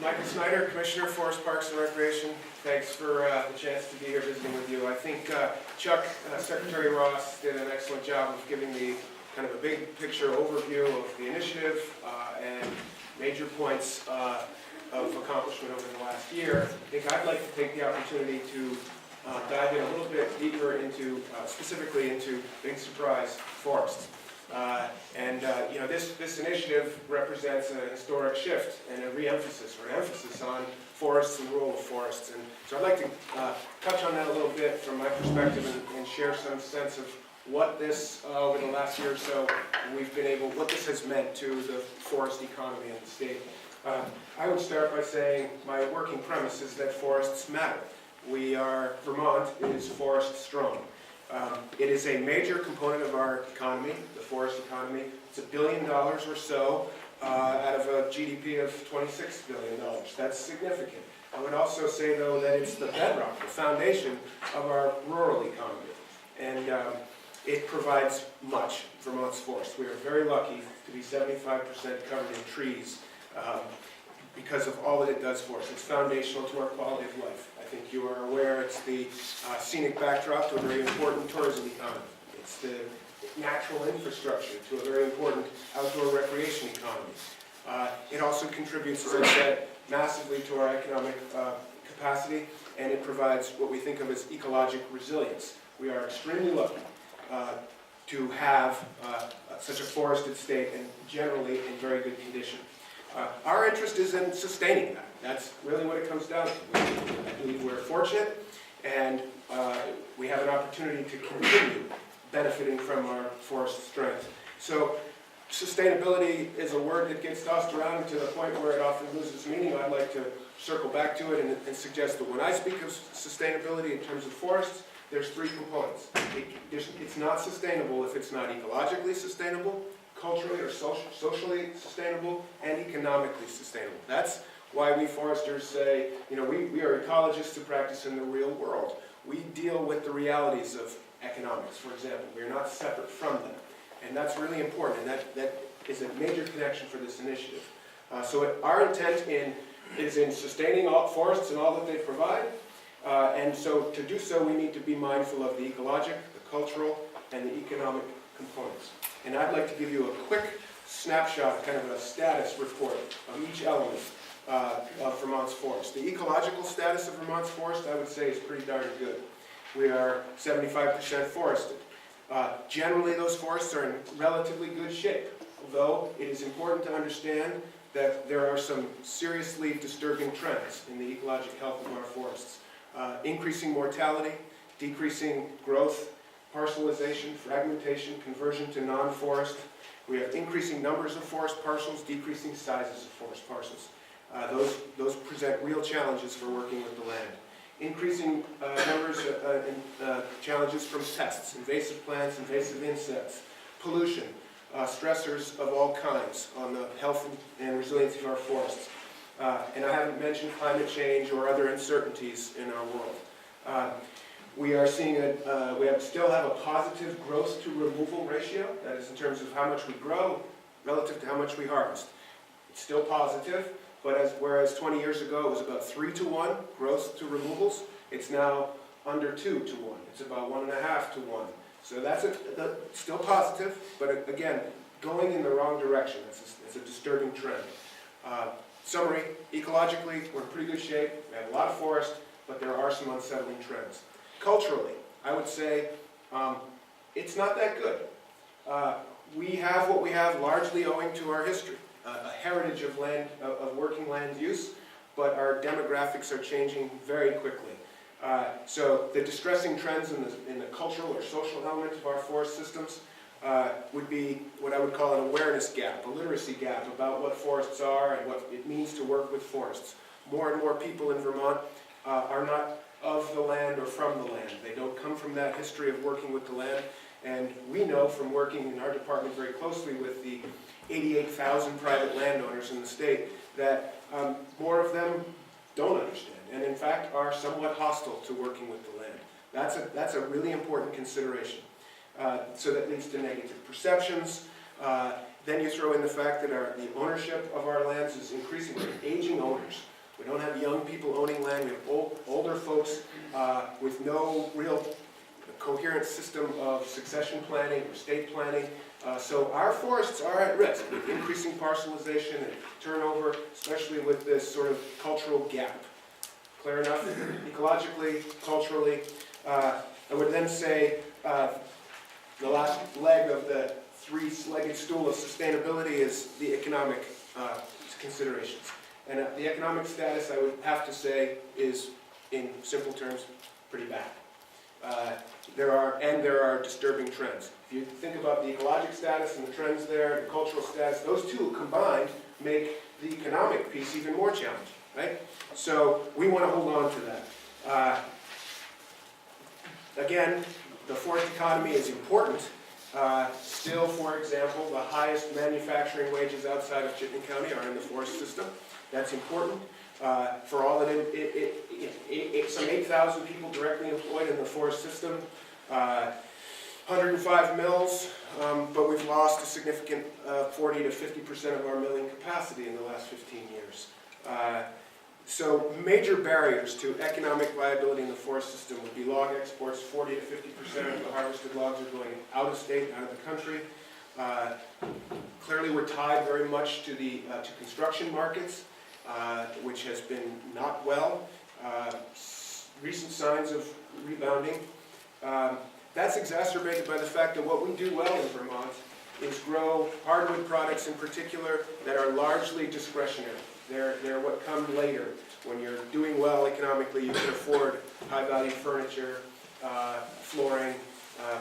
Michael Snyder, Commissioner, Forest Parks and Recreation. Thanks for the chance to be here visiting with you. I think Chuck, Secretary Ross did an excellent job of giving me kind of a big picture overview of the initiative and major points of accomplishment over the last year. I think I'd like to take the opportunity to dive in a little bit deeper into, specifically into big surprise forests. You know, this initiative represents a historic shift and a re-emphasis or an emphasis on forests and the role of forests. And so I'd like to touch on that a little bit from my perspective and share some sense of what this, over the last year or so, what this has meant to the forest economy in the state. I would start by saying my working premise is that forests matter. Vermont is forest strong. It is a major component of our economy, the forest economy. It's $1 billion or so out of a GDP of $26 billion. That's significant. I would also say, though, that it's the bedrock, the foundation of our rural economy. And it provides much, Vermont's forest. We are very lucky to be 75% covered in trees because of all that it does for us. It's foundational to our quality of life. I think you are aware it's the scenic backdrop to a very important tourism economy. It's the natural infrastructure to a very important outdoor recreation economy. It also contributes, as I said, massively to our economic capacity, and it provides what we think of as ecologic resilience. We are extremely lucky to have such a forested state and generally in very good condition. Our interest is in sustaining that. That's really what it comes down to. I believe we're fortunate, and we have an opportunity to continue benefiting from our forest strength. So sustainability is a word that gets tossed around to the point where it often loses meaning. I'd like to circle back to it and suggest that when I speak of sustainability in terms of forests, there's three components. It's not sustainable if it's not ecologically sustainable, culturally or socially sustainable, and economically sustainable. That's why we foresters say, you know, we are ecologists who practice in the real world. We deal with the realities of economics, for example. We are not separate from them. And that's really important, and that is a major connection for this initiative. Our intent is in sustaining all forests and all that they provide. And so to do so, we need to be mindful of the ecologic, the cultural, and the economic components. And I'd like to give you a quick snapshot, kind of a status report of each element of Vermont's forest. The ecological status of Vermont's forest, I would say, is pretty darn good. We are 75% forested. Generally, those forests are in relatively good shape, although it is important to understand that there are some seriously disturbing trends in the ecologic health of our forests. Increasing mortality, decreasing growth, parcelization, fragmentation, conversion to non-forest. We have increasing numbers of forest parcels, decreasing sizes of forest parcels. Those present real challenges for working with the land. Increasing numbers and challenges from pests, invasive plants, invasive insects, pollution, stressors of all kinds on the health and resiliency of our forests. And I haven't mentioned climate change or other uncertainties in our world. We are seeing still have a positive growth to removal ratio. That is in terms of how much we grow relative to how much we harvest. It's still positive, but whereas 20 years ago it was about 3-to-1 growth to removals, it's now under 2-to-1. It's about 1.5-to-1. So that's still positive, but again, going in the wrong direction. It's a disturbing trend. Summary, ecologically, we're in pretty good shape. We have a lot of forest, but there are some unsettling trends. Culturally, I would say it's not that good. We have what we have largely owing to our history, a heritage of working land use, but our demographics are changing very quickly. So the distressing trends in the cultural or social element of our forest systems would be what I would call an awareness gap, a literacy gap about what forests are and what it means to work with forests. More and more people in Vermont are not of the land or from the land. They don't come from that history of working with the land. And we know from working in our department very closely with the 88,000 private landowners in the state that more of them don't understand and in fact are somewhat hostile to working with the land. That's a really important consideration. So that leads to negative perceptions. Then you throw in the fact that the ownership of our lands is increasing. We're aging owners. We don't have young people owning land. We have older folks with no real coherent system of succession planning or estate planning. So our forests are at risk with increasing parcelization and turnover, especially with this sort of cultural gap. Clear enough? Ecologically, culturally. I would then say the last leg of the three-legged stool of sustainability is the economic considerations. And the economic status, I would have to say, is, in simple terms, pretty bad. There are disturbing trends. If you think about the ecologic status and the trends there, the cultural status, those two combined make the economic piece even more challenging, right? So we want to hold on to that. Again, the forest economy is important. Still, for example, the highest manufacturing wages outside of Chittenden County are in the forest system. That's important. For all that some 8,000 people directly employed in the forest system, 105 mills, but we've lost a significant 40 to 50% of our milling capacity in the last 15 years. So major barriers to economic viability in the forest system would be log exports. 40 to 50% of the harvested logs are going out of state, out of the country. Clearly we're tied very much to the to construction markets, which has been not well. Recent signs of rebounding. That's exacerbated by the fact that what we do well in Vermont is grow hardwood products in particular that are largely discretionary. They're what come later. When you're doing well economically, you can afford high-value furniture, flooring,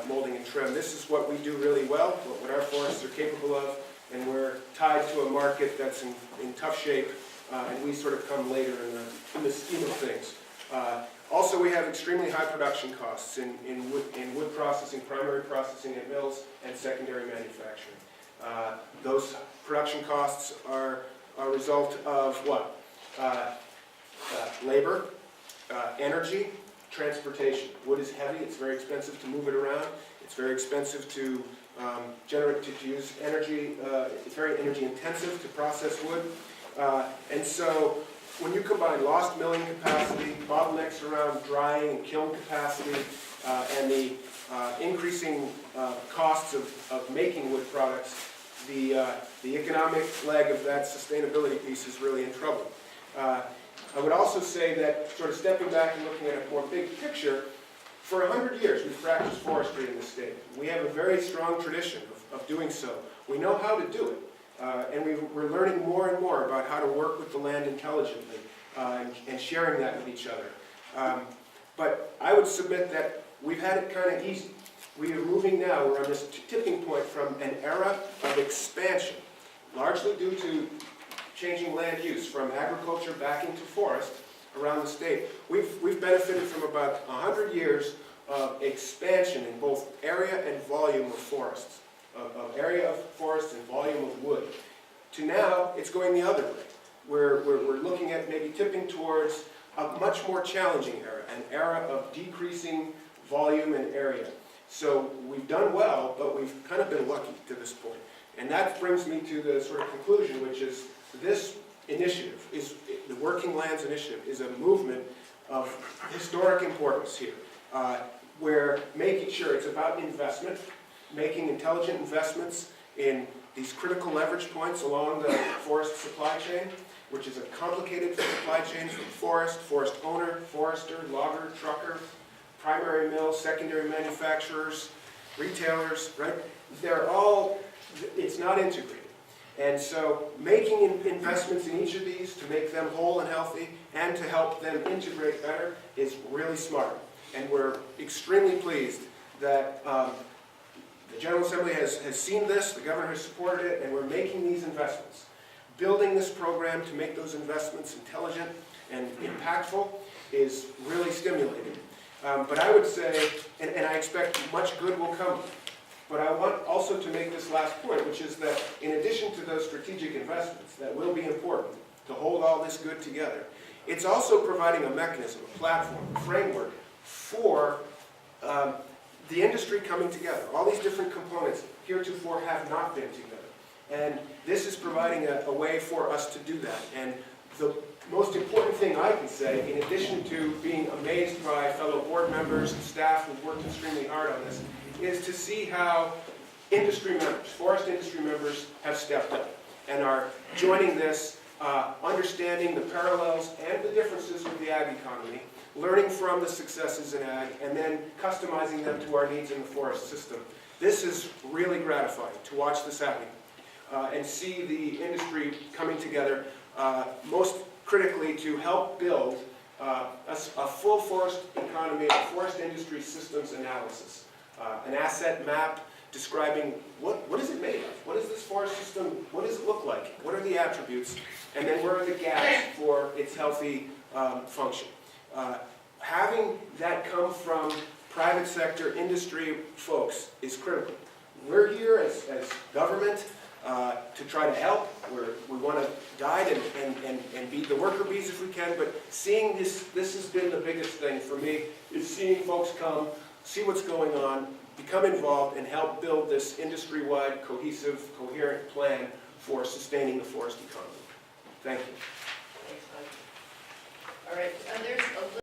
molding and trim. This is what we do really well, what our forests are capable of, and we're tied to a market that's in tough shape, and we sort of come later in the scheme of things. Also, we have extremely high production costs in wood processing, primary processing at mills, and secondary manufacturing. Those production costs are a result of what? Labor, energy, transportation. Wood is heavy, it's very expensive to move it around, it's very expensive to use energy, it's very energy intensive to process wood. And so when you combine lost milling capacity, bottlenecks around drying and kiln capacity, and the increasing costs of making wood products, the economic leg of that sustainability piece is really in trouble. I would also say that, sort of stepping back and looking at a more big picture, for 100 years we've practiced forestry in the state. We have a very strong tradition of doing so. We know how to do it. And we're learning more and more about how to work with the land intelligently and sharing that with each other. But I would submit that we've had it kind of easy. We are moving now, we're on this tipping point from an era of expansion, largely due to changing land use from agriculture back into forest around the state. We've benefited from about 100 years of expansion in both area and volume of forests. Of area of forest and volume of wood, to now it's going the other way. We're looking at maybe tipping towards a much more challenging era, an era of decreasing volume and area. So we've done well, but we've kind of been lucky to this point. And that brings me to the sort of conclusion, which is this initiative, the Working Lands Initiative, is a movement of historic importance here, where making sure it's about investment, making intelligent investments in these critical leverage points along the forest supply chain, which is a complicated supply chain from forest owner, forester, logger, trucker, primary mill, secondary manufacturers, retailers, right? They're all, it's not integrated. And so making investments in each of these to make them whole and healthy and to help them integrate better is really smart. And we're extremely pleased that the General Assembly has seen this, the Governor has supported it, and we're making these investments. Building this program to make those investments intelligent and impactful is really stimulating. But I would say, and I expect much good will come, but I want also to make this last point, which is that in addition to those strategic investments that will be important to hold all this good together, it's also providing a mechanism, a platform, a framework for the industry coming together. All these different components heretofore have not been together. And this is providing a way for us to do that. And the most important thing I can say, in addition to being amazed by fellow board members and staff who've worked extremely hard on this, is to see how industry members, forest industry members, have stepped up and are joining this, understanding the parallels and the differences with the ag economy, learning from the successes in ag, and then customizing them to our needs in the forest system. This is really gratifying to watch this happening and see the industry coming together, most critically to help build a full forest economy, a forest industry systems analysis, an asset map describing what is it made of, what is this forest system, what does it look like, what are the attributes, and then where are the gaps for its healthy function. Having that come from private sector industry folks is critical. We're here as government to try to help. We want to guide and be the worker bees if we can, but seeing this has been the biggest thing for me, is seeing folks come, see what's going on, become involved, and help build this industry-wide, cohesive, coherent plan for sustaining the forest economy. Thank you. Thanks, Mike. All right, there's a